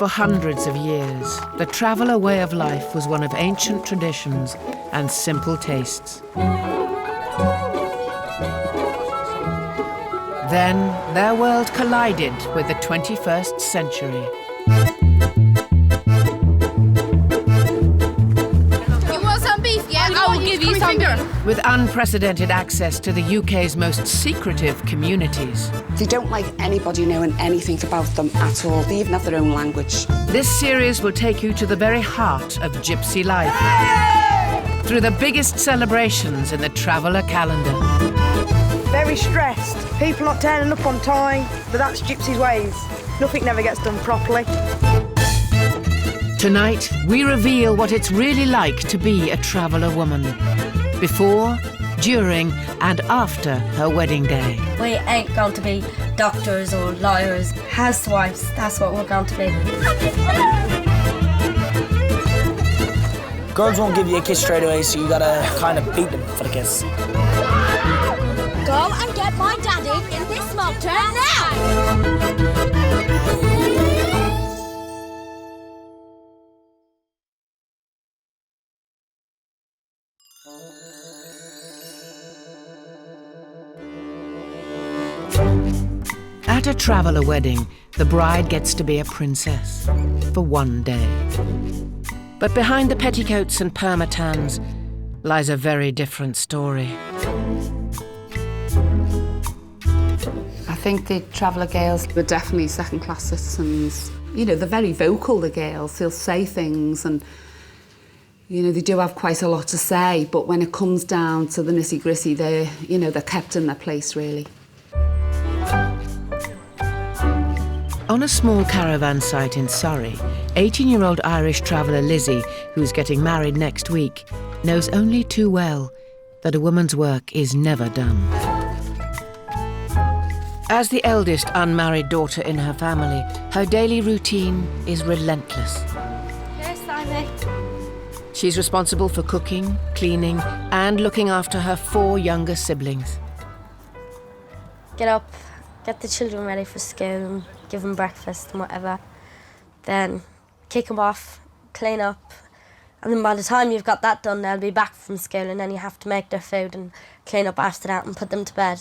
For hundreds of years, the traveller way of life was one of ancient traditions and simple tastes. Then their world collided with the 21st century. I will give you some. With unprecedented access to the UK's most secretive communities. They don't like anybody knowing anything about them at all. They even have their own language. This series will take you to the very heart of gypsy life. Through the biggest celebrations in the traveller calendar. Very stressed. People not turning up on time, but that's gypsy's ways. Nothing never gets done properly. Tonight, we reveal what it's really like to be a traveller woman. Before, during and after her wedding day. We ain't going to be doctors or lawyers, housewives, that's what we're going to be. Girls won't give you a kiss straight away, so you gotta kind of beat them for the kiss. Go and get my daddy in this motor now! At a traveller wedding, the bride gets to be a princess for one day. But behind the petticoats and permatans lies a very different story. I think the traveller girls were definitely second-class citizens. You know, they're very vocal, the girls. They'll say things and, you know, they do have quite a lot to say, but when it comes down to the nitty-gritty, they're kept in their place, really. On a small caravan site in Surrey, 18-year-old Irish traveller Lizzie, who's getting married next week, knows only too well that a woman's work is never done. As the eldest unmarried daughter in her family, her daily routine is relentless. Yes, Simon. She's responsible for cooking, cleaning, and looking after her 4 younger siblings. Get up, get the children ready for school and give them breakfast and whatever. Then kick them off, clean up, and then by the time you've got that done, they'll be back from school and then you have to make their food and clean up after that and put them to bed.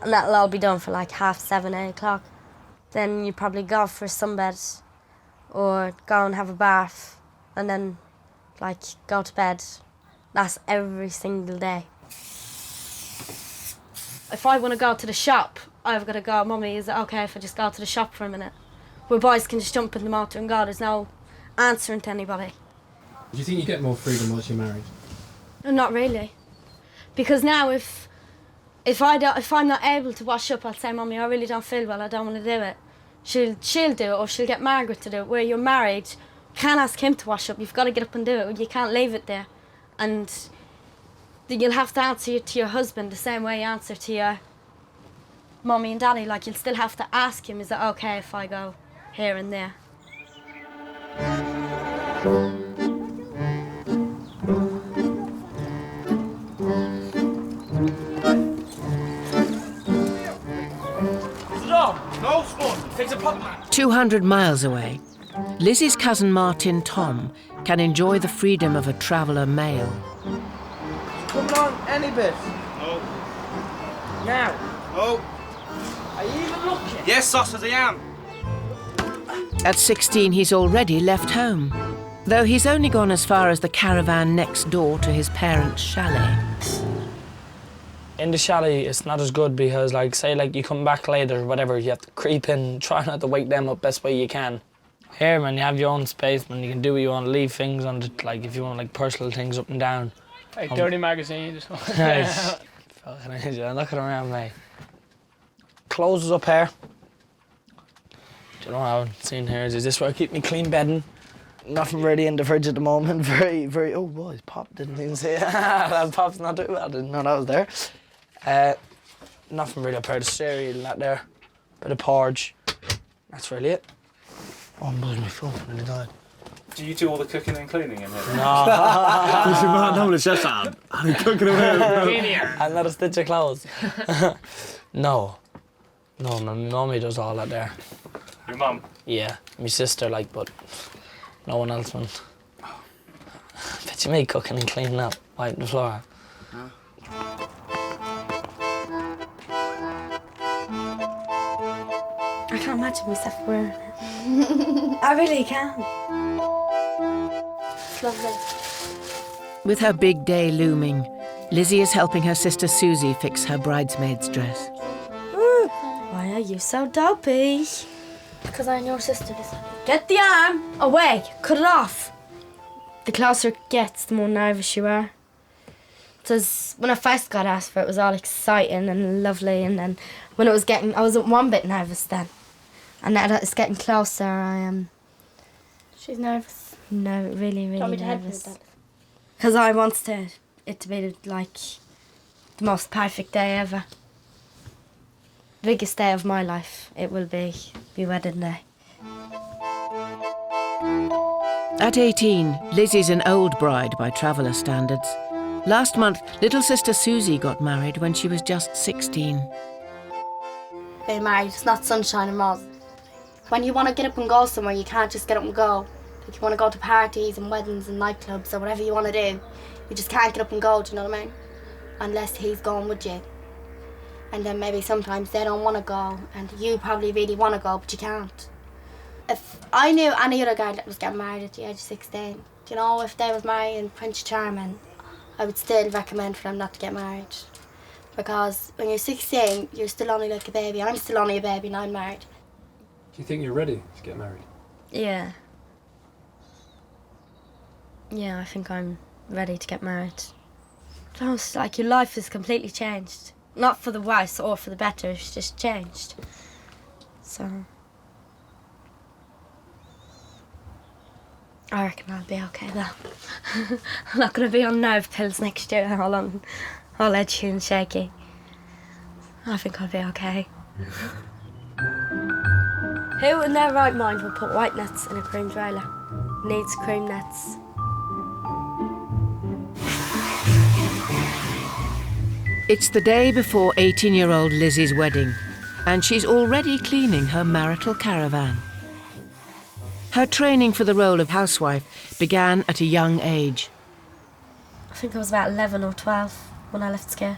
And that'll all be done for like 7:30, 8 o'clock. Then you probably go for a sunbed or go and have a bath and then like go to bed. That's every single day. If I want to go to the shop, I've got to go, Mummy, is it okay if I just go to the shop for a minute? Where boys can just jump in the motor and go, there's no answering to anybody. Do you think you get more freedom once you're married? No, not really. Because now if I'm not able to wash up, I'll say, Mummy, I really don't feel well, I don't want to do it. She'll do it, or she'll get Margaret to do it. Where you're married, you can't ask him to wash up, you've got to get up and do it, you can't leave it there. And you'll have to answer to your husband the same way you answer to your Mummy and Daddy. Like, you'll still have to ask him, is it okay if I go here and there? 200 miles away, Lizzie's cousin Martin Tom can enjoy the freedom of a traveller male. Come along any bit. No. Now. No. Are you even looking? Yes, sausage, I am. At 16, he's already left home, though he's only gone as far as the caravan next door to his parents' chalet. In the chalet, it's not as good because, like, say, like, you come back later or whatever, you have to creep in, try not to wake them up best way you can. Here, man, you have your own space, man. You can do what you want, leave things on the, like, if you want, like, personal things up and down. Like dirty magazines. Nice. Fucking hell, you're looking around, mate. Clothes is up here. Do you know what I haven't seen here? Is this where I keep me clean bedding? Nothing really in the fridge at the moment. Very, very. Oh, boys, Pop didn't even see it. Pop's not doing well. I didn't know that was there. Nothing really up here. The cereal, that there. Bit of porridge. That's really it. Oh, I'm buzzing my phone. I nearly died. Do you do all the cooking and cleaning in here? No. No, it's just I'm cooking away. And not a stitch of clothes. No. No, my mummy does all that there. Your mum? Yeah, my sister, like, but no one else, man. Bet you me cooking and cleaning up, wiping the floor. I can't imagine myself wearing it. I really can't. It's lovely. With her big day looming, Lizzie is helping her sister Susie fix her bridesmaid's dress. Why are you so dopey? Because I'm your sister. Get the arm away. Cut it off. The closer it gets, the more nervous you are. Because when I first got asked for it, it was all exciting and lovely, and then when it was getting, I was one bit nervous then. And now that it's getting closer, I am... She's nervous. No, really, really Want me to help you nervous. with that? Because I want it to be like the most perfect day ever. Biggest day of my life, it will be wedding day. At 18, Lizzie's an old bride by traveller standards. Last month, little sister Susie got married when she was just 16. Being married, it's not sunshine and roses. When you want to get up and go somewhere, you can't just get up and go. Like you want to go to parties and weddings and nightclubs or whatever you want to do, you just can't get up and go, do you know what I mean? Unless he's going with you. And then maybe sometimes they don't want to go, and you probably really want to go, but you can't. If I knew any other guy that was getting married at the age of 16, do you know, if they was marrying Prince Charming, I would still recommend for them not to get married. Because when you're 16, you're still only like a baby. I'm still only a baby and I'm married. Do you think you're ready to get married? Yeah. Yeah, I think I'm ready to get married. It's like your life has completely changed. Not for the worse or for the better, it's just changed. So... I reckon I'll be okay though. I'm not going to be on nerve pills next year, all edgy and shaky. I think I'll be okay. Who in their right mind will put white nets in a cream trailer? Needs cream nets. It's the day before 18-year-old Lizzie's wedding, and she's already cleaning her marital caravan. Her training for the role of housewife began at a young age. I think I was about 11 or 12 when I left school.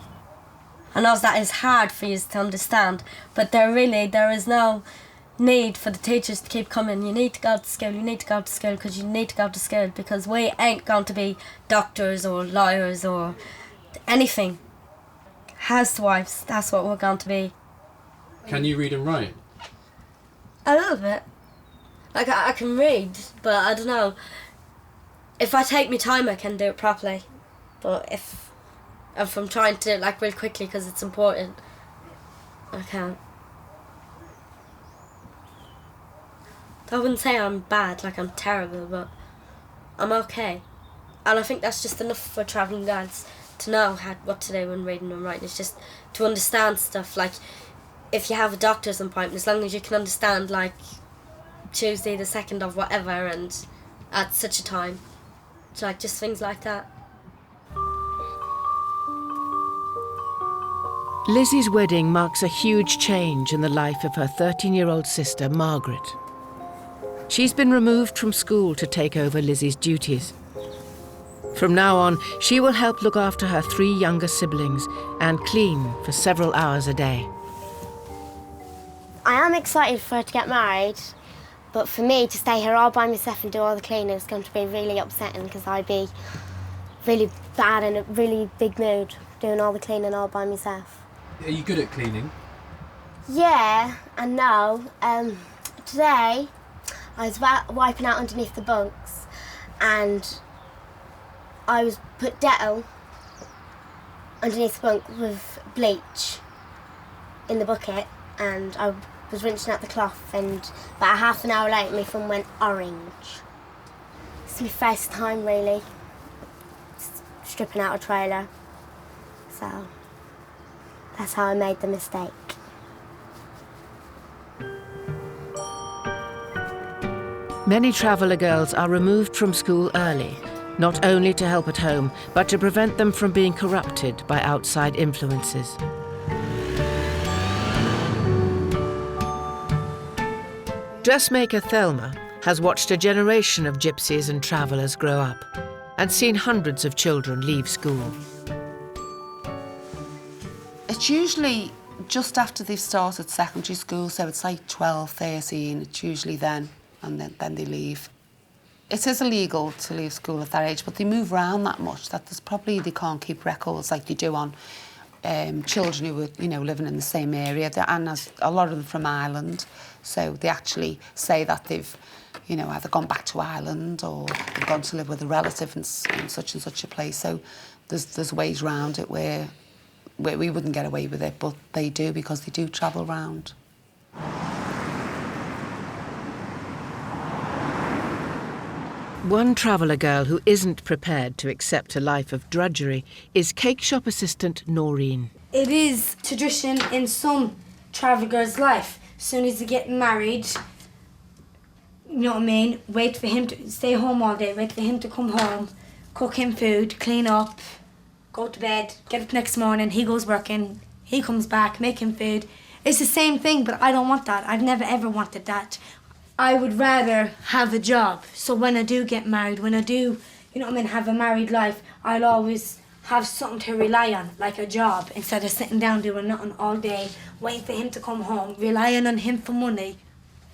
I know that is hard for you to understand, but there is no need for the teachers to keep coming. You need to go to school, you need to go to school because you need to go to school, because we ain't going to be doctors or lawyers or anything. Housewives, that's what we're going to be. Can you read and write? A little bit. Like, I can read, but I don't know. If I take my time, I can do it properly. But if I'm trying to do it like real quickly because it's important, I can't. I wouldn't say I'm bad, like I'm terrible, but I'm okay. And I think that's just enough for travelling guides to know what to do when reading and writing. It's just to understand stuff. Like, if you have a doctor's appointment, as long as you can understand, like, Tuesday the 2nd of whatever and at such a time. It's like just things like that. Lizzie's wedding marks a huge change in the life of her 13-year-old sister, Margaret. She's been removed from school to take over Lizzie's duties. From now on, she will help look after her 3 younger siblings and clean for several hours a day. I am excited for her to get married. But for me to stay here all by myself and do all the cleaning is going to be really upsetting because I'd be really bad in a really big mood doing all the cleaning all by myself. Are you good at cleaning? Yeah and no. Today I was wiping out underneath the bunks and I was put Dettol underneath the bunk with bleach in the bucket and I was rinsing out the cloth, and about half an hour later my thumb went orange. It's my first time really stripping out a trailer, so that's how I made the mistake. Many traveller girls are removed from school early, not only to help at home, but to prevent them from being corrupted by outside influences. Dressmaker Thelma has watched a generation of gypsies and travellers grow up and seen hundreds of children leave school. It's usually just after they've started secondary school, so it's like 12, 13, it's usually then, and then they leave. It is illegal to leave school at that age, but they move around that much that they can't keep records like they do on children who were, living in the same area. And as a lot of them from Ireland, so they actually say that they've, either gone back to Ireland or they've gone to live with a relative in such and such a place. So there's ways around it where we wouldn't get away with it, but they do because they do travel round. One traveller girl who isn't prepared to accept a life of drudgery is cake shop assistant Norine. It is tradition in some travel girls' life. As soon as they get married, you know what I mean, wait for him to stay home all day, wait for him to come home, cook him food, clean up, go to bed, get up next morning, he goes working, he comes back, make him food. It's the same thing, but I don't want that. I've never ever wanted that. I would rather have a job. So when I do get married, when I do, have a married life, I'll always have something to rely on, like a job, instead of sitting down doing nothing all day, waiting for him to come home, relying on him for money.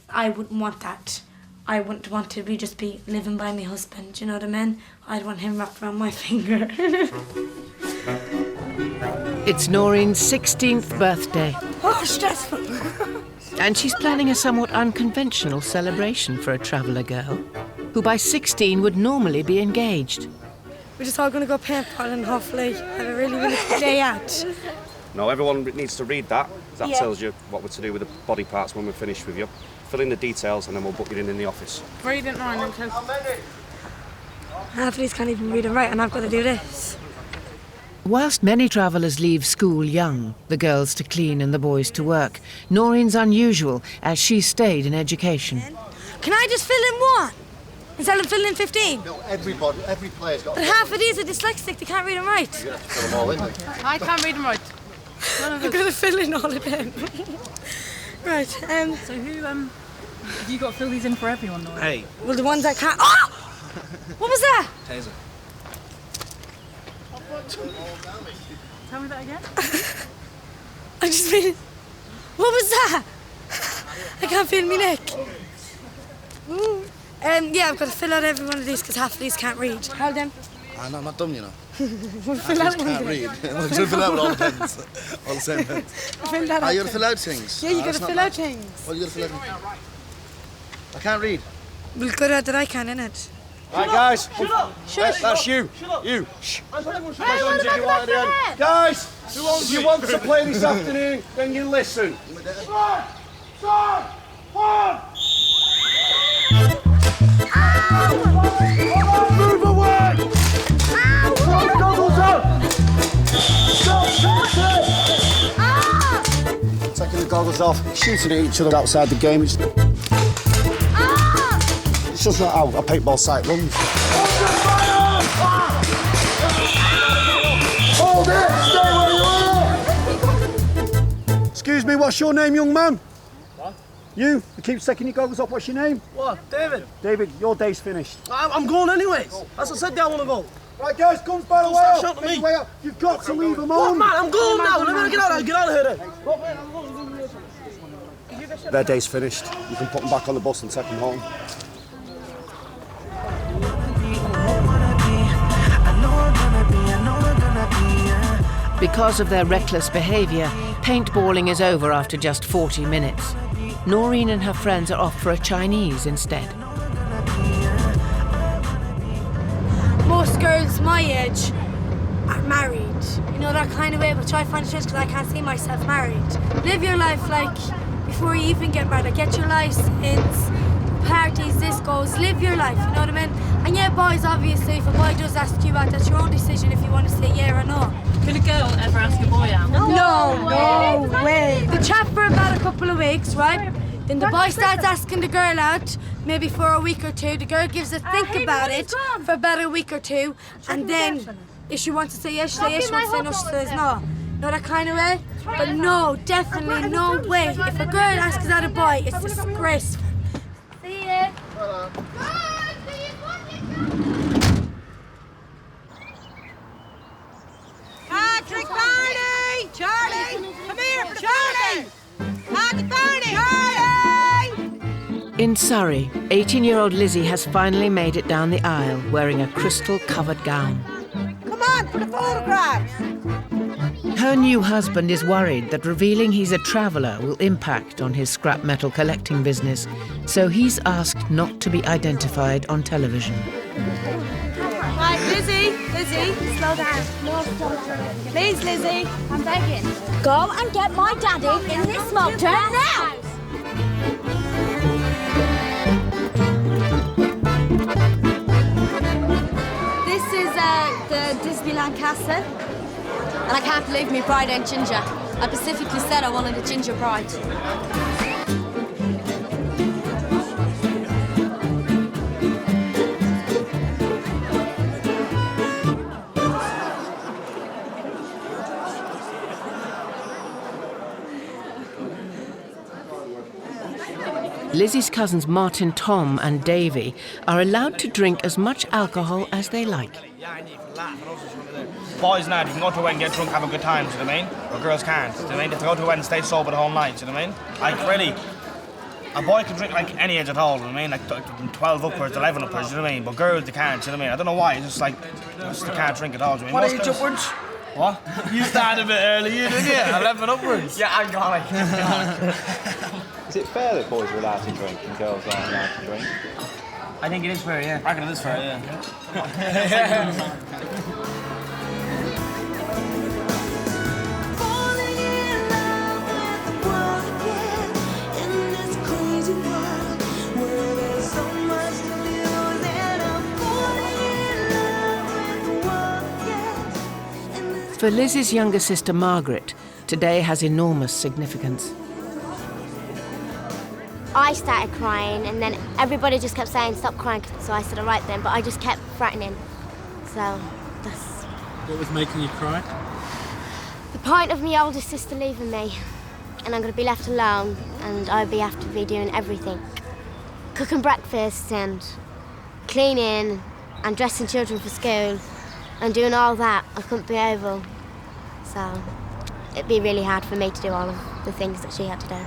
I wouldn't want that. I wouldn't want to just be living by my husband, you know what I mean? I'd want him wrapped around my finger. It's Norine's 16th birthday. Oh, stressful. And she's planning a somewhat unconventional celebration for a traveller girl, who by 16 would normally be engaged. We're just all going to go paintballing, hopefully. Have a really, really good day out. No, everyone needs to read that. That tells you what we're to do with the body parts when we're finished with you. Fill in the details and then we'll book you in the office. Read it, Norine, because half of these can't even read and write, and I've got to do this. Whilst many travellers leave school young, the girls to clean and the boys to work, Norine's unusual, as she stayed in education. Can I just fill in one instead of filling in 15? No, every player's got... But half of these are dyslexic, they can't read and write. You're going to have to fill them all in, then. I can't read and write. I'm going to fill in all of them. Right, So who, have you got to fill these in for everyone, Norine? Hey. Well, the ones I can't... Oh! What was that? Taser. Tell me that again. I just mean... What was that? I can't feel my neck. Yeah, I've got to fill out every one of these because half of these can't read. Hold them. No, I'm not dumb, you know. We'll fill out one. Can't read. We'll fill out with all the pens. All the same pens. Fill that out. You got to fill out things. Yeah, you got to fill out things. Well, you got to fill out... I can't read. We'll cut out that I can, innit? Right, guys. Shut up. That's you. You. Shh. Hey, guys, if you want to play this afternoon, then you listen. Move away! Goggles up! Stop shooting! Taking the goggles off, shooting at each other outside the game. It's just not how a paintball site runs. Hold it! Stay where you are! Excuse me, what's your name, young man? What? You keep taking your goggles off. What's your name? What? David. David, your day's finished. I'm going anyways. As I said, I want to go. Right, guys, guns by the way Stop up. shouting at me. You've got to leave them What, on. man? I'm going now. Let me get out of here then. Their day's finished. You can put them back on the bus and take them home. Because of their reckless behaviour, paintballing is over after just 40 minutes. Norine and her friends are off for a Chinese instead. Most girls my age are married. You know, that kind of way, but try to find a chance because I can't see myself married. Live your life like before you even get married. Like, get your license, parties, discos, live your life, you know what I mean? And yeah, boys, obviously, if a boy does ask you out, that's your own decision if you want to say yeah or no. Can a girl ever ask a boy out? No way. The chat for about a couple of weeks, right? Then the boy starts asking the girl out, maybe for a week or two. The girl gives a think about it for about a week or two. And then, if she wants to say yes, she says yes. She wants to say no, she says no. Know that kind of way? But no, definitely no way. If a girl asks out a boy, it's disgraceful. In Surrey, 18-year-old Lizzie has finally made it down the aisle wearing a crystal-covered gown. Come on, for the photographs! Her new husband is worried that revealing he's a traveller will impact on his scrap metal collecting business, so he's asked not to be identified on television. Right, Lizzie, slow down. Please, Lizzie. I'm begging. Go and get my daddy in this smoke turn now! This is the Disneyland castle. And I can't believe my bride ain't ginger. I specifically said I wanted a ginger bride. Lizzie's cousins Martin, Tom and Davy are allowed to drink as much alcohol as they like. Boys now, you can go to a wedding, get drunk, have a good time, do you know what I mean? But girls can't, do you know what I mean? They have to go to a wedding, stay sober the whole night, do you know what I mean? Like, really, a boy can drink like any age at all, do you know what I mean? Like 12 upwards, 11 upwards, do you know what I mean? But girls, they can't, do you know what I mean? I don't know why, it's just like, they can't drink at all, do you know what I mean? What age upwards? What? You started a bit early, you didn't you? 11 upwards. Yeah, alcoholic. Is it fair that boys are allowed to drink and girls aren't allowed to drink? I think it is fair, yeah. I reckon it is fair, yeah. For Lizzie's younger sister Margaret, today has enormous significance. I started crying and then everybody just kept saying stop crying, so I said all right then, but I just kept threatening. So that's... What was making you cry? The point of my older sister leaving me, and I'm going to be left alone, and I'll have to be doing everything. Cooking breakfast and cleaning and dressing children for school and doing all that. I couldn't be able. So it'd be really hard for me to do all of the things that she had to do.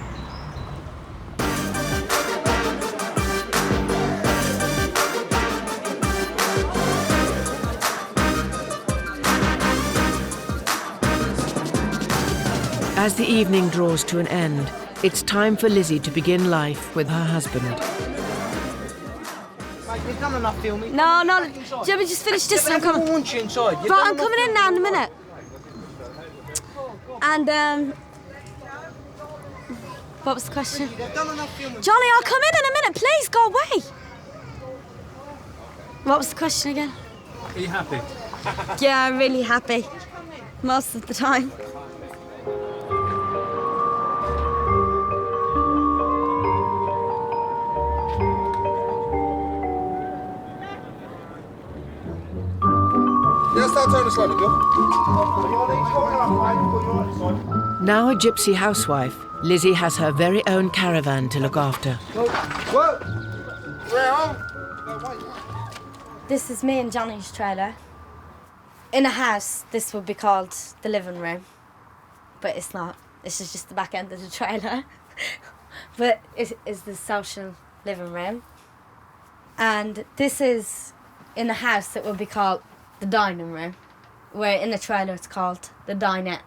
As the evening draws to an end, it's time for Lizzie to begin life with her husband. You've done enough filming. No, Jimmy, just finish this and I'm coming. Right, I'm coming in now in a minute. And, what was the question? Johnny, I'll come in a minute. Please, go away. What was the question again? Are you happy? Yeah, I'm really happy. Most of the time. Now a gypsy housewife, Lizzie has her very own caravan to look after. This is me and Johnny's trailer. In a house, this would be called the living room. But it's not. This is just the back end of the trailer. But it is the social living room. And this is in a house that would be called the dining room. Where in the trailer it's called the dinette.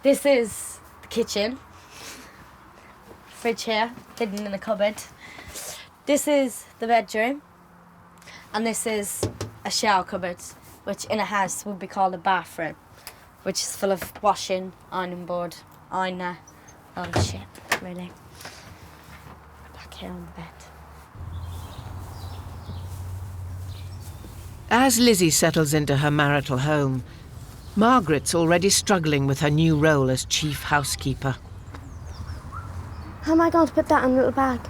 This is the kitchen. Fridge here, hidden in a cupboard. This is the bedroom. And this is a shower cupboard, which in a house would be called a bathroom, which is full of washing, ironing board, ironer, all the shit, really. Back here on the bed. As Lizzie settles into her marital home, Margaret's already struggling with her new role as chief housekeeper. How am I going to put that in a little bag?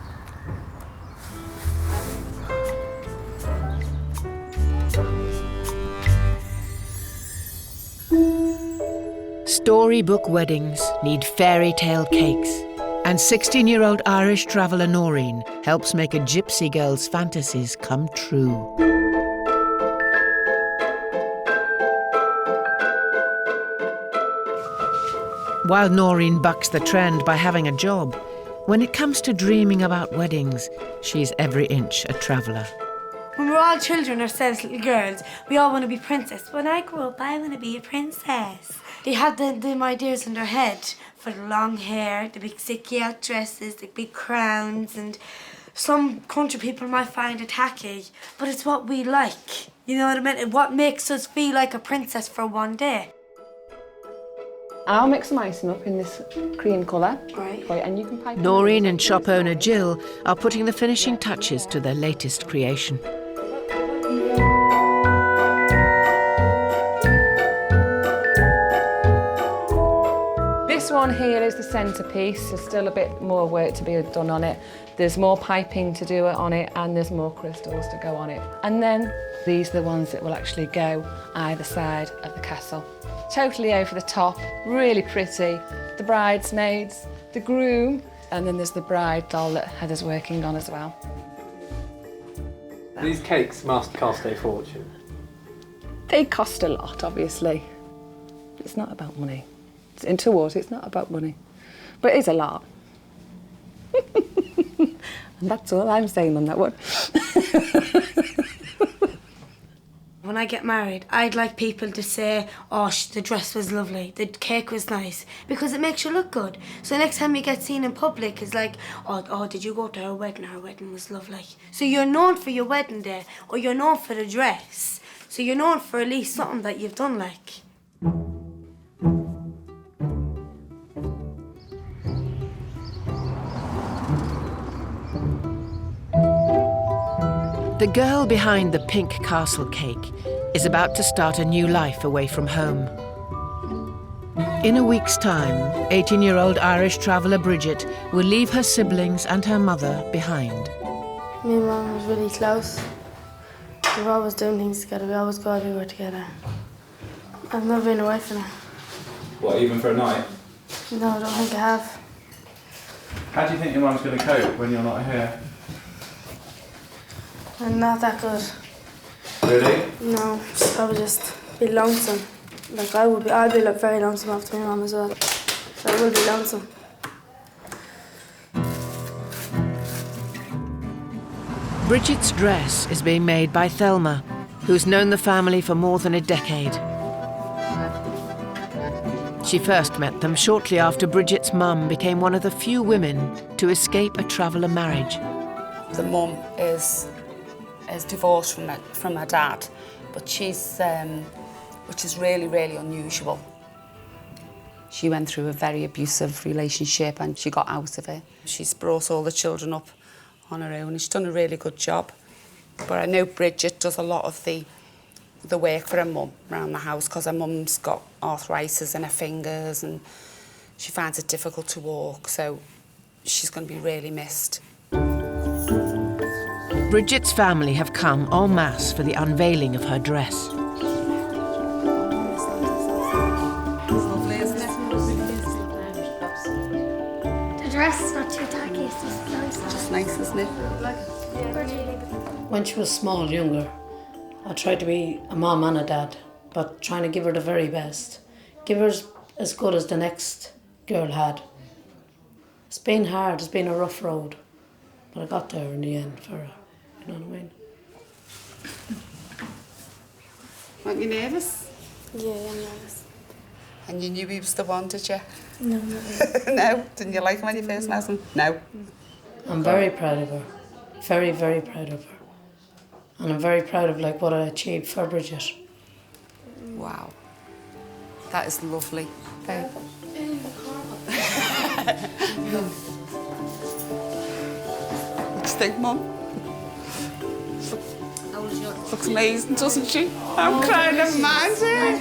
Storybook weddings need fairy tale cakes, and 16-year-old Irish traveller Norine helps make a gypsy girl's fantasies come true. While Norine bucks the trend by having a job, When it comes to dreaming about weddings, she's every inch a traveller. When we're all children ourselves, little girls, we all want to be princess. When I grow up, I want to be a princess. They had them ideas in their head for the long hair, the big sticky-out dresses, the big crowns, and some country people might find it tacky, but it's what we like. You know what I mean? What makes us feel like a princess for one day. I'll mix some icing up in this cream colour. Right. And you can pipe. Norine and shop owner Jill are putting the finishing touches to their latest creation. This one here is the centrepiece. There's still a bit more work to be done on it. There's more piping to do on it, and there's more crystals to go on it. And then these are the ones that will actually go either side of the castle. Totally over the top, really pretty. The bridesmaids, the groom, and then there's the bride doll that Heather's working on as well. These cakes must cost a fortune. They cost a lot, obviously. It's not about money. In towards it's not about money, but it is a lot. And that's all I'm saying on that one. When I get married, I'd like people to say, oh, the dress was lovely, the cake was nice, because it makes you look good. So next time you get seen in public, it's like, oh, did you go to her wedding? Her wedding was lovely. So you're known for your wedding day, or you're known for the dress. So you're known for at least something that you've done, like. The girl behind the pink castle cake is about to start a new life away from home. In a week's time, 18-year-old Irish traveller Bridget will leave her siblings and her mother behind. Me and Mum was really close. We were always doing things together. We always go everywhere together. I've never been away from her. What, even for a night? No, I don't think I have. How do you think your mum's going to cope when you're not here? I'm not that good. Really? No, she'd probably just be lonesome. Like I'd be like very lonesome after my mum as well. So I will be lonesome. Bridget's dress is being made by Thelma, who's known the family for more than a decade. She first met them shortly after Bridget's mum became one of the few women to escape a traveller marriage. The mum is divorced from her dad, but she's, which is really, really unusual. She went through a very abusive relationship and she got out of it. She's brought all the children up on her own and she's done a really good job. But I know Bridget does a lot of the work for her mum around the house because her mum's got arthritis in her fingers and she finds it difficult to walk, so she's going to be really missed. Bridget's family have come en masse for the unveiling of her dress. Lovely, isn't it? The dress is not too tacky, it's just nice. Just nice, isn't it? When she was small, younger, I tried to be a mum and a dad, but trying to give her the very best. Give her as good as the next girl had. It's been hard, it's been a rough road, but I got there in the end for her. You know what I mean? Weren't you nervous? Yeah, I'm nervous. And you knew he was the one, did you? No, not really. No? Didn't you like him when you first met him? No? I'm very proud of her. Very, very proud of her. And I'm very proud of what I achieved for Bridget. Wow. That is lovely. Babe. What do you think, Mum? Looks amazing, doesn't she? I'm crying in mind here.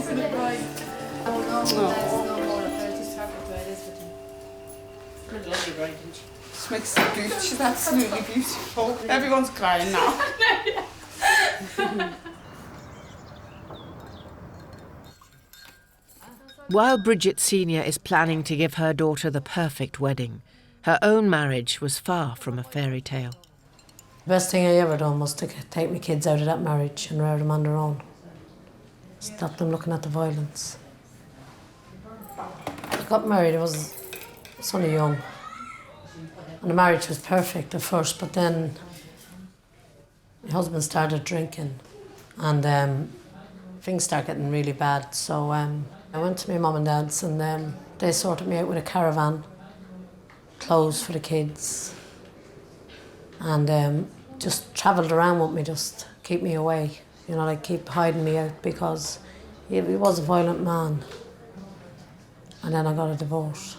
She makes it beautiful. She's absolutely beautiful. Everyone's crying now. While Bridget Senior is planning to give her daughter the perfect wedding, her own marriage was far from a fairy tale. The best thing I ever done was to take my kids out of that marriage and rear them on their own. Stop them looking at the violence. I got married, I was only young. And the marriage was perfect at first, but then my husband started drinking and things started getting really bad. So I went to my mum and dad's and they sorted me out with a caravan, clothes for the kids, and just travelled around with me, just keep me away. You know, like keep hiding me out because he was a violent man. And then I got a divorce.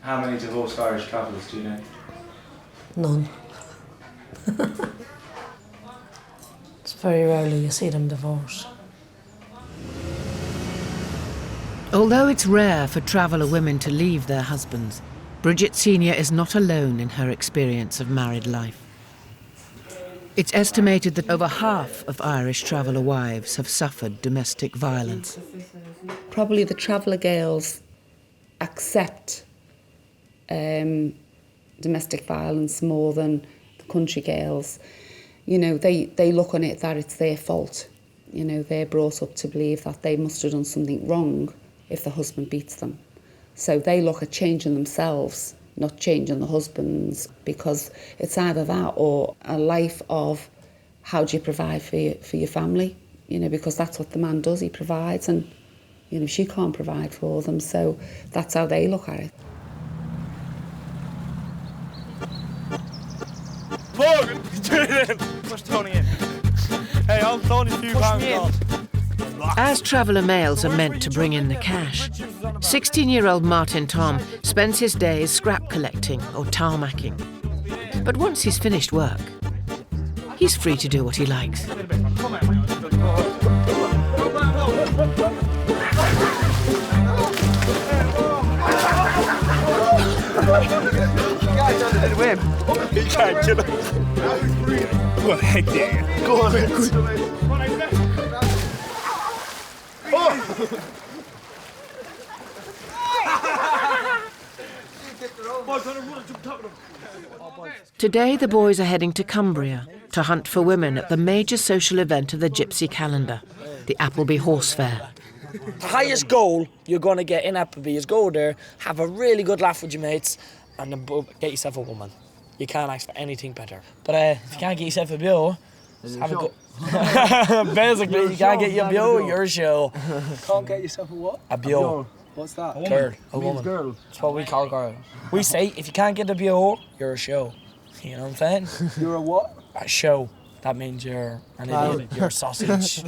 How many divorced Irish travellers do you know? None. It's very rarely you see them divorced. Although it's rare for traveller women to leave their husbands, Bridget Senior is not alone in her experience of married life. It's estimated that over half of Irish traveller wives have suffered domestic violence. Probably the traveller girls accept domestic violence more than the country girls. You know, they look on it that it's their fault. You know, they're brought up to believe that they must have done something wrong if the husband beats them. So they look at changing themselves, not changing the husbands, because it's either that or a life of how do you provide for your family, you know, because that's what the man does, he provides, and, you know, she can't provide for them, so that's how they look at it. Push Tony in. Hey, I'm Tony, few pounds. As traveller males are meant to bring in the cash, 16-year-old Martin Tom spends his days scrap collecting or tarmacking. But once he's finished work, he's free to do what he likes. He can't get it. Go on, heck yeah. Go on, man. Today the boys are heading to Cumbria to hunt for women at the major social event of the Gypsy calendar, the Appleby Horse Fair. The highest goal you're going to get in Appleby is go there, have a really good laugh with your mates, and then get yourself a woman. You can't ask for anything better. But if you can't get yourself a beau, have a go. Basically, you can't get your beau, your show. Can't get yourself a what? A beau. What's that? Girl. A woman. Girl. That's what we call girl. We say, if you can't get a beau, you're a show. You know what I'm saying? You're a what? A show. That means you're an idiot. You're a sausage.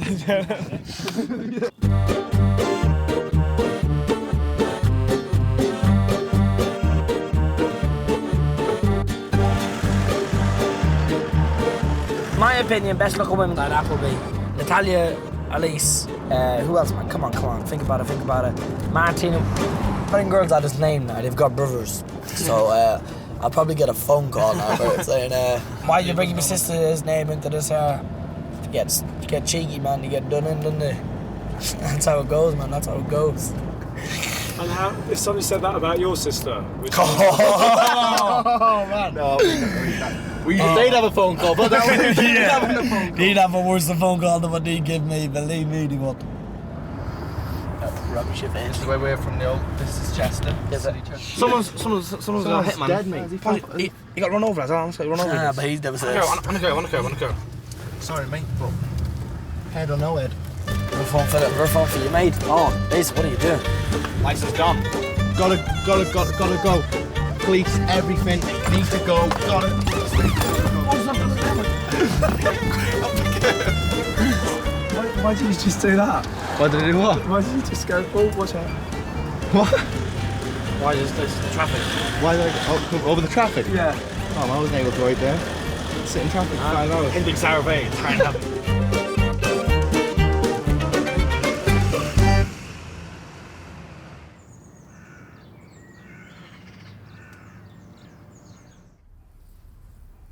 My opinion, best looking women at Appleby. Natalia, Elise, who else, man? Come on, think about it. Martina. Putting girls out his name now, they've got brothers. So I'll probably get a phone call now for it saying, why are you bringing my sister's name into this? You get cheeky, man, you get done in, don't they? That's how it goes, man, that's how it goes. And how, if somebody said that about your sister? Oh, man. No, they'd have a phone call, but They'd have a worse phone call than what they give me, believe me, they would. Rubbish if it is. We're from the old, this is Chester. Someone's got a hitman. Dead, mate. He got run over, as well. Run over. Ah, but he's never said. I wanna go. Sorry, mate, but head or no head. We're phone for you, mate. Oh, Ace, what are you doing? License gone. Gotta go. Police, everything. Need to go. why did you just do that? Why did I do what? Why did you just go, oh, watch out? What? Why is this the traffic? Why did I come over the traffic? Yeah. Oh, I wasn't able to right there. Sit in traffic for 5 hours. In Big Sour Bay, it's trying to happen.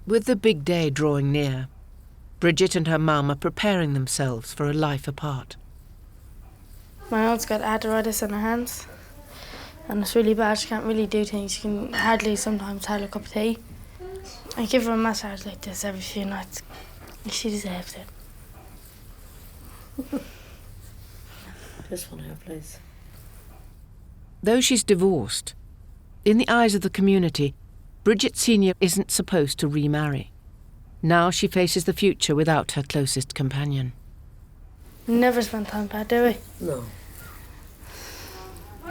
With the big day drawing near, Bridget and her mum are preparing themselves for a life apart. My aunt's got arthritis in her hands, and it's really bad. She can't really do things. She can hardly sometimes have a cup of tea. I give her a massage like this every few nights. She deserves it. This one here, please. Though she's divorced, in the eyes of the community, Bridget Senior isn't supposed to remarry. Now she faces the future without her closest companion. We never spend time apart, do we? No.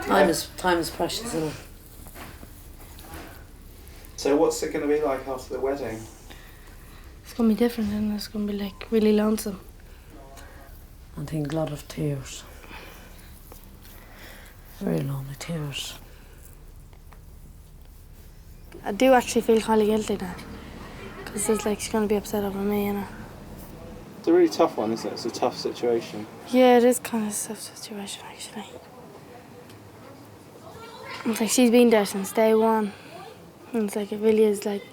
Time is precious, isn't it? So what's it going to be like after the wedding? It's going to be different, and it's going to be like really lonesome. I think a lot of tears. Very lonely tears. I do actually feel kind of guilty now, because it's like she's going to be upset over me, you know. It's a really tough one, isn't it? It's a tough situation. Yeah, it is kind of a tough situation, actually. It's like she's been there since day one. And it's like, it really is like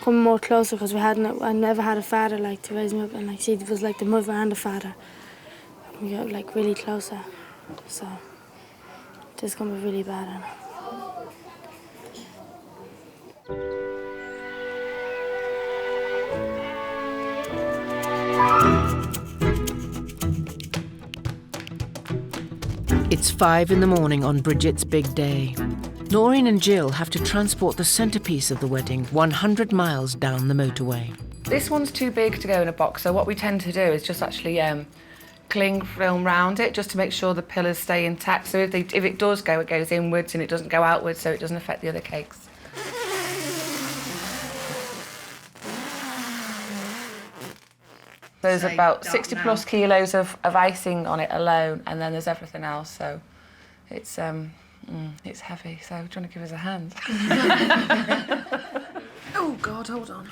coming more closer, because I never had a father like to raise me up, and like she was like the mother and the father. We got like really closer. So this is gonna be really bad, I know. It's 5 in the morning on Bridget's big day. Norine and Jill have to transport the centrepiece of the wedding 100 miles down the motorway. This one's too big to go in a box, so what we tend to do is just actually cling film round it just to make sure the pillars stay intact. So if it does go, it goes inwards and it doesn't go outwards, so it doesn't affect the other cakes. There's about 60 plus kilos of icing on it alone, and then there's everything else, so it's heavy. So do you want to give us a hand? Oh God, hold on.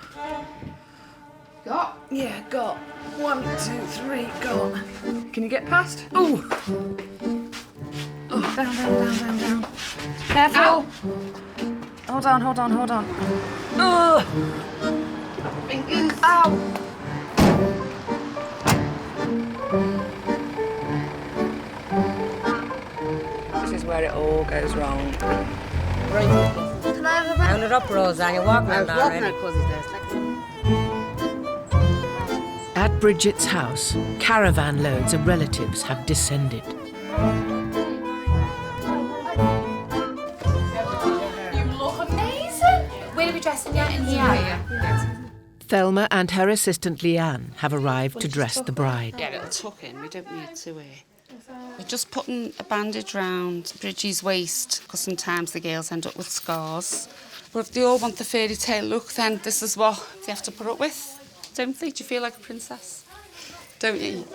Got? Yeah, got. 1, 2, 3, got. Can you get past? Ooh. Oh, down. Careful. Ow. Hold on. Ugh. Ow. This is where it all goes wrong. Right. Can I have a round it up, Roseanne. You're walking around already. At Bridget's house, caravan loads of relatives have descended. You look amazing. Where are we dressing yet? In here? Thelma and her assistant Leanne have arrived to dress the bride. Get it tuck in. We don't need to we're just putting a bandage round Bridget's waist, because sometimes the girls end up with scars. But if they all want the fairy tale look, then this is what they have to put up with. Don't they? Do you feel like a princess? Don't you?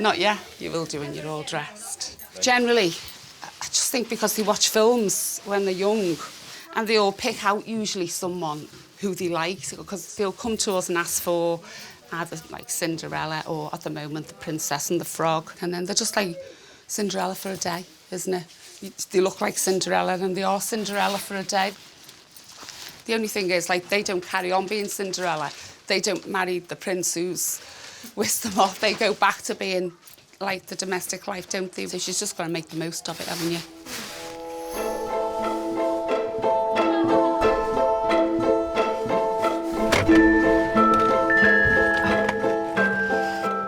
Not yet. You will do when you're all dressed. Generally, I just think because they watch films when they're young, and they all pick out usually someone who they like, because they'll come to us and ask for either like Cinderella or at the moment the Princess and the Frog, and then they're just like Cinderella for a day, isn't it? They look like Cinderella and they are Cinderella for a day. The only thing is, like, they don't carry on being Cinderella. They don't marry the prince who's whisked them off. They go back to being like the domestic life, don't they? So she's just got to make the most of it, haven't you?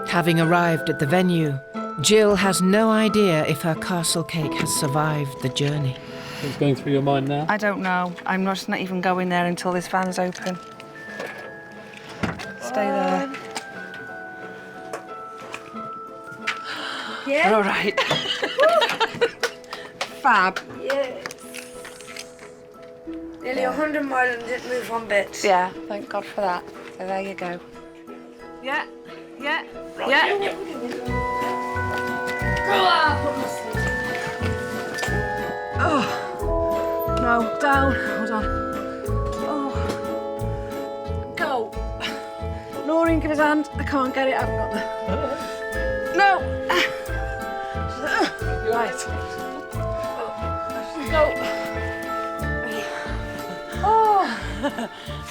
Having arrived at the venue, Jill has no idea if her castle cake has survived the journey. What's going through your mind now? I don't know. I'm just not even going there until this van's open. Stay there. Yeah? All right. Fab. Yes. Nearly 100 miles and didn't move one bit. Yeah, thank God for that. So there you go. Yeah. Right. Yeah. Oh, no, down. Hold on. Oh, go. Norine, give his hand. I can't get it. I haven't got the. No. Right. Go. Oh.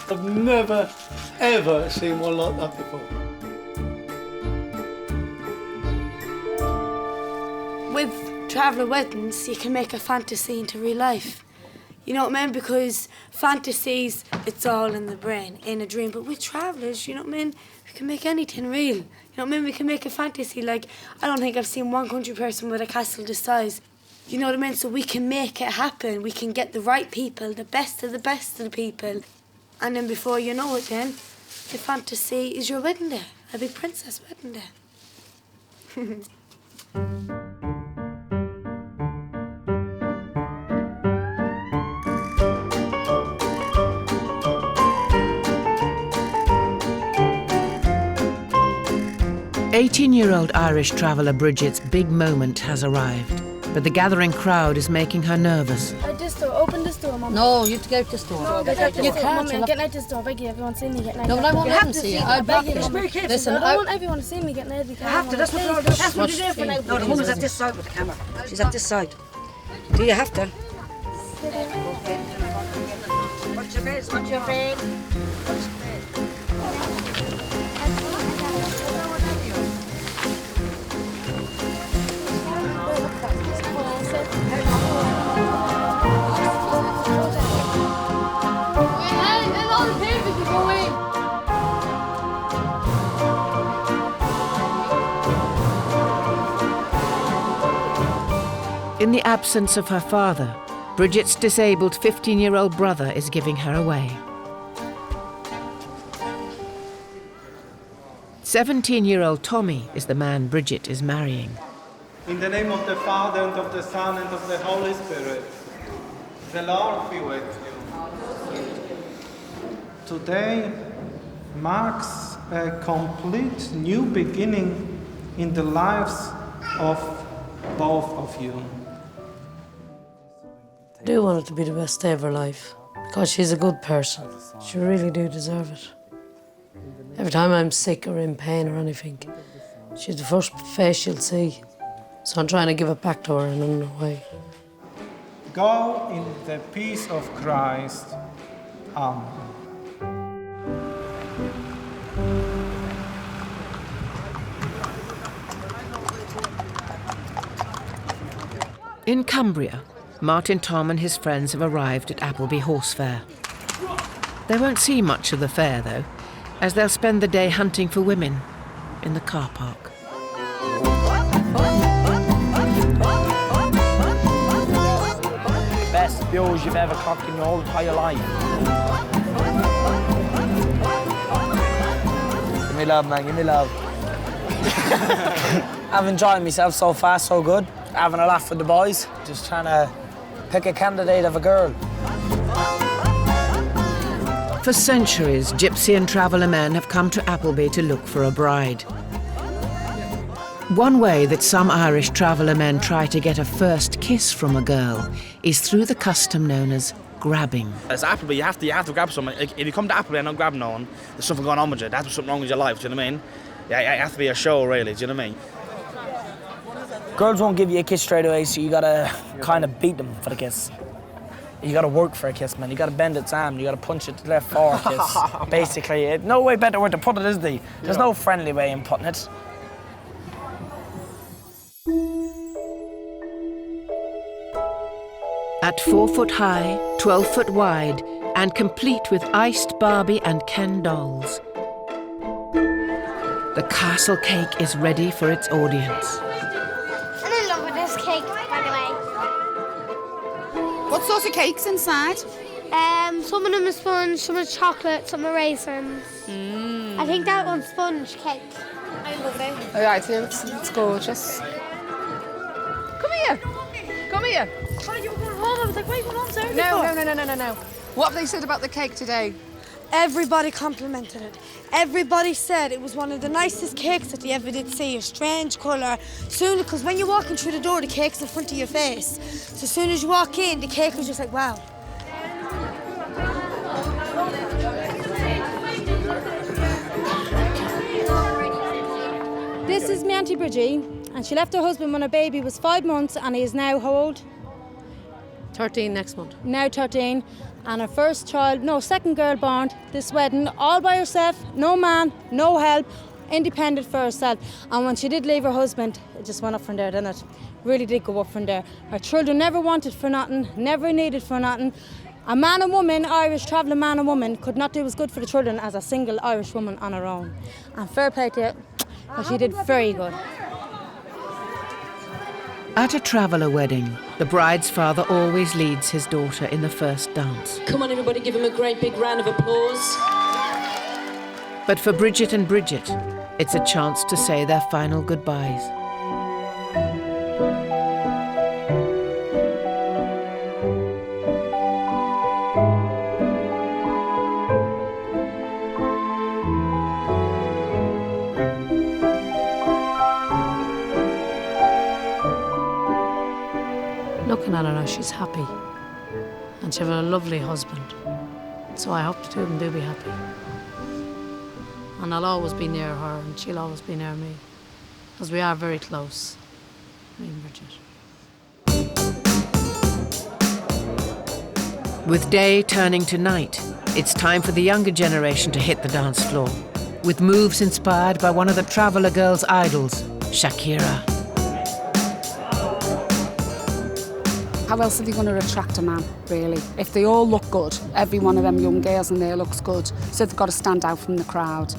I've never, ever seen one like that before. With traveller weddings, you can make a fantasy into real life. You know what I mean? Because fantasies, it's all in the brain, in a dream. But with travellers, you know what I mean? We can make anything real. You know what I mean? We can make a fantasy. Like, I don't think I've seen one country person with a castle this size. You know what I mean? So we can make it happen. We can get the right people, the best of the people. And then before you know it then, your fantasy is your wedding day, a big princess wedding day. 18-year-old Irish traveller Bridget's big moment has arrived, but the gathering crowd is making her nervous. This door, open this door, Mum. No, you have to go out this door. No, you can't. Mum, get out this door, beg you, everyone see me getting out. No, but I won't let them see you. I'll block you. Listen, I don't want everyone to see me getting out. You have to, that's what you're doing. That's what you're doing for now. No, the woman's at this side with the camera. She's at this side. Do you have to? What's your face? What's your face? In the absence of her father, Bridget's disabled 15-year-old brother is giving her away. 17-year-old Tommy is the man Bridget is marrying. In the name of the Father, and of the Son, and of the Holy Spirit, the Lord be with you. Today marks a complete new beginning in the lives of both of you. I do want it to be the best day of her life, because she's a good person. She really do deserve it. Every time I'm sick or in pain or anything, she's the first face she'll see. So I'm trying to give it back to her in another way. Go in the peace of Christ. Amen. In Cumbria, Martin, Tom and his friends have arrived at Appleby Horse Fair. They won't see much of the fair, though, as they'll spend the day hunting for women in the car park. Best views you've ever clocked in your whole entire life. Give me love, man, give me love. I've enjoyed myself so far, so good. Having a laugh with the boys, just trying to pick a candidate of a girl. For centuries, gypsy and traveller men have come to Appleby to look for a bride. One way that some Irish traveller men try to get a first kiss from a girl is through the custom known as grabbing. As Appleby, you have to grab someone. If you come to Appleby and not grab no one, there's something going on with you. There's something wrong with your life, do you know what I mean? Yeah, it has to be a show, really, do you know what I mean? Girls won't give you a kiss straight away, so you gotta kind of beat them for the kiss. You gotta work for a kiss, man. You gotta bend its arm. You gotta punch it to the left for a kiss. Basically, no way better way to put it, is there? There's no friendly way in putting it. At 4 foot high, 12 foot wide, and complete with iced Barbie and Ken dolls, the castle cake is ready for its audience. I'm in love with this cake, by the way. What sort of cake's inside? Some of them are sponge, some are chocolate, some are raisins. I think that one's sponge cake. I love it. Oh, yeah, it's gorgeous. Come here. Come here. Oh, you were going home. I was like, why are you going on Saturday? No. What have they said about the cake today? Everybody complimented it. Everybody said it was one of the nicest cakes that they ever did see. A strange colour. Soon, because when you're walking through the door, the cake's in front of your face. So as soon as you walk in, the cake was just like, wow. This is my Auntie Bridget, and she left her husband when her baby was 5 months, and he is now how old? 13 next month. Now 13. And her first child, second girl born, this wedding, all by herself, no man, no help, independent for herself. And when she did leave her husband, it just went up from there, didn't it? Really did go up from there. Her children never wanted for nothing, never needed for nothing. A man and woman, Irish travelling man and woman, could not do as good for the children as a single Irish woman on her own. And fair play to her, but she did very good. At a traveller wedding, the bride's father always leads his daughter in the first dance. Come on, everybody, give him a great big round of applause. But for Bridget and Bridget, it's a chance to say their final goodbyes. Looking at her now, she's happy. And she has a lovely husband. So I hope the two of them do be happy. And I'll always be near her and she'll always be near me. Because we are very close, me and Bridget. With day turning to night, it's time for the younger generation to hit the dance floor, with moves inspired by one of the Traveller girls' idols, Shakira. How else are they going to attract a man, really? If they all look good, every one of them young girls in there looks good, so they've got to stand out from the crowd.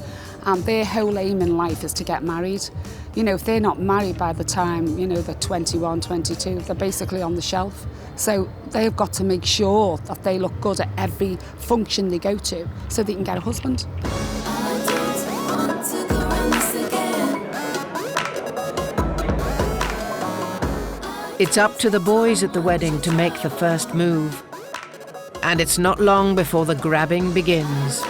And their whole aim in life is to get married. You know, if they're not married by the time, you know, they're 21, 22, they're basically on the shelf. So they've got to make sure that they look good at every function they go to, so they can get a husband. It's up to the boys at the wedding to make the first move. And it's not long before the grabbing begins.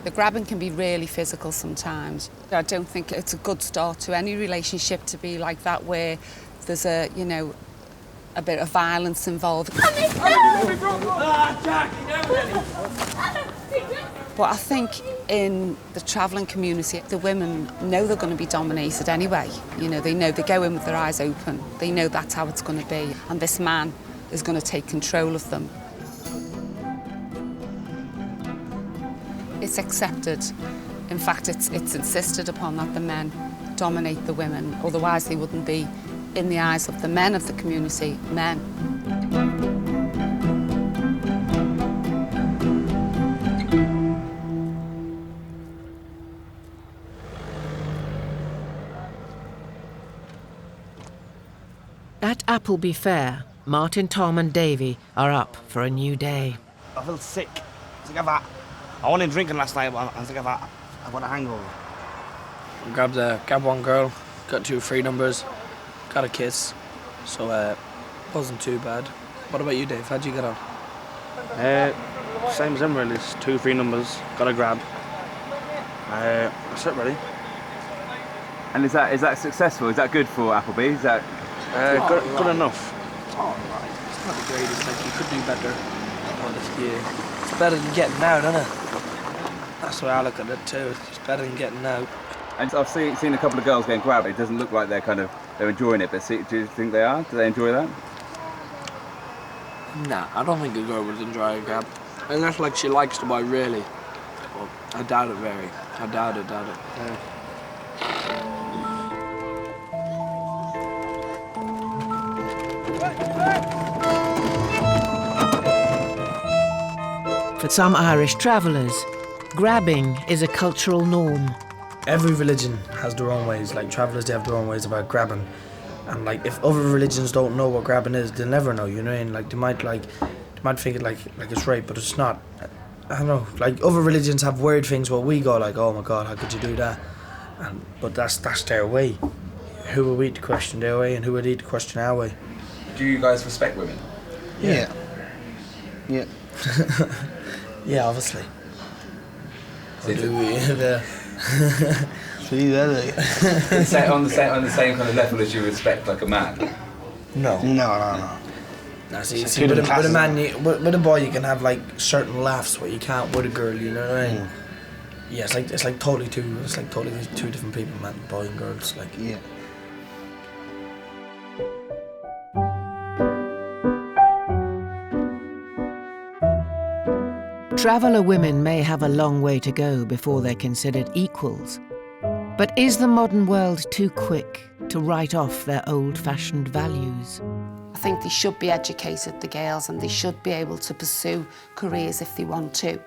The grabbing can be really physical sometimes. I don't think it's a good start to any relationship to be like that, where there's a, you know, a bit of violence involved. But I think in the travelling community, the women know they're going to be dominated anyway. You know, they go in with their eyes open. They know that's how it's going to be. And this man is going to take control of them. It's accepted. In fact, it's insisted upon that the men dominate the women. Otherwise, they wouldn't be, in the eyes of the men of the community, men. At Appleby Fair, Martin, Tom and Davy are up for a new day. I feel sick. Sick of that. I wasn't drinking last night, but I'm sick of that. I've got a hangover. Grabbed one girl, got 2 free numbers, got a kiss, so wasn't too bad. What about you, Dave? How'd you get on? Same as him, really. It's 2 free numbers, got a grab. That's it, really. And is that successful? Is that good for Appleby? Is that good enough? Oh, right. It's not the greatest. Like, you could do better. Yeah. It's better than getting out, isn't it? That's the way I look at it too. It's better than getting out. And I've seen a couple of girls getting grabbed. It doesn't look like they're enjoying it, but do you think they are? Do they enjoy that? Nah, I don't think a girl would enjoy a grab. Unless, like, she likes the boy really. Well, I doubt it very. I doubt it. Yeah. For some Irish travellers, grabbing is a cultural norm. Every religion has their own ways. Like, travellers, they have their own ways about grabbing. And, like, if other religions don't know what grabbing is, they'll never know, you know what I mean? Like, they might think it like it's rape, but it's not. I don't know. Like, other religions have weird things where we go like, oh my God, how could you do that? But that's their way. Who are we to question their way, and who are they to question our way? Do you guys respect women? Yeah. Yeah, obviously. On the same kind of level as you respect like a man? No. No. See, with a man, with a boy, you can have like certain laughs where you can't with a girl. You know what I mean? Yeah, it's like totally two different people, man, boy and girls. Like yeah. Traveller women may have a long way to go before they're considered equals. But is the modern world too quick to write off their old-fashioned values? I think they should be educated, the girls, and they should be able to pursue careers if they want to.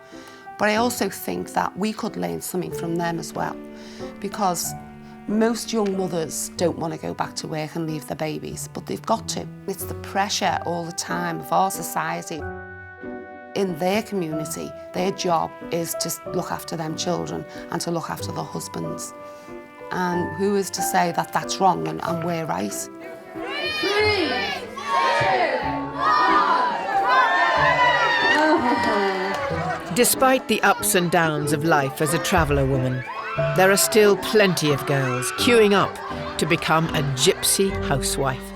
But I also think that we could learn something from them as well, because most young mothers don't want to go back to work and leave their babies, but they've got to. It's the pressure all the time of our society. In their community, their job is to look after them children and to look after their husbands. And who is to say that that's wrong and we're right? 3, 2, 1. Despite the ups and downs of life as a traveller woman, there are still plenty of girls queuing up to become a gypsy housewife.